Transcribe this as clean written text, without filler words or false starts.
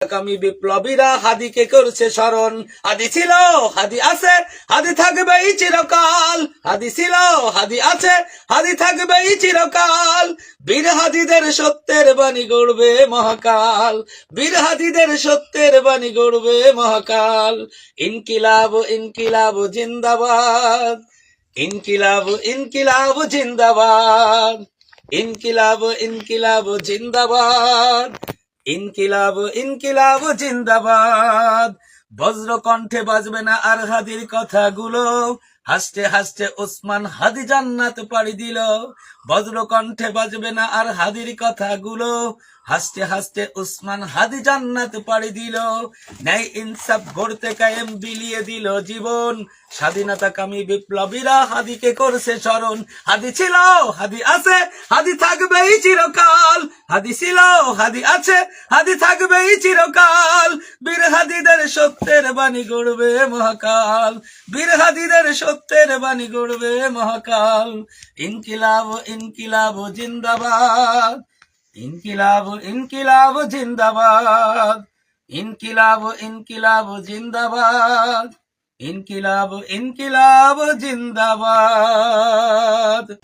আগামী বিপ্লবীরা হাদিকে করছে স্মরণ। হাদি ছিল, হাদি আছে, হাদি থাকবেই চিরকাল। হাদি ছিল, হাদি আছে, হাদি থাকবেই চিরকাল। বীর হাদিদের সত্যের বাণী গড়বে মহাকাল। বীর হাদিদের সত্যের বাণী গড়বে মহাকাল। ইনকিলাব ইনকিলাব জিন্দাবাদ। ইনকিলাব ইনকিলাব জিন্দাবাদ। ইনকিলাব ইনকিলাব জিন্দাবাদ। ইনকিলাব ইনকিলাব জিন্দাবাদ। বজ্র কণ্ঠে বাজবে না আর হাদির কথাগুলো। হাসতে হাসতে ওসমান হাদি জান্নাত পাড়ি দিল। বজ্র কণ্ঠে বাজবে না আর হাদির কথাগুলো। হাসতে হাসতে ওসমান হাদি জান্নাত পাড়ি দিল। ন্যায় ইনসাফ গড়তে কায়েম বিলিয়ে দিল জীবন। স্বাধীনতাকামী বিপ্লবীরা হাদিকে করছে স্মরণ। হাদি ছিল, হাদি আছে, হাদি থাকবেই চিরকাল। হাদি ছিল, হাদি আছে, হাদি থাকবেই চিরকাল। বীর হাদিদের সত্যের বাণী গড়বে মহাকাল। বীর হাদিদের সত্যের বাণী গড়বে মহাকাল। ইনকিলাব ইনকিলাব জিন্দাবাদ। ইনকিলাব ইনকিলাব জিন্দাবাদ। ইনকিলাব ইনকিলাব জিন্দাবাদ। ইনকিলাব ইনকিলাব জিন্দাবাদ।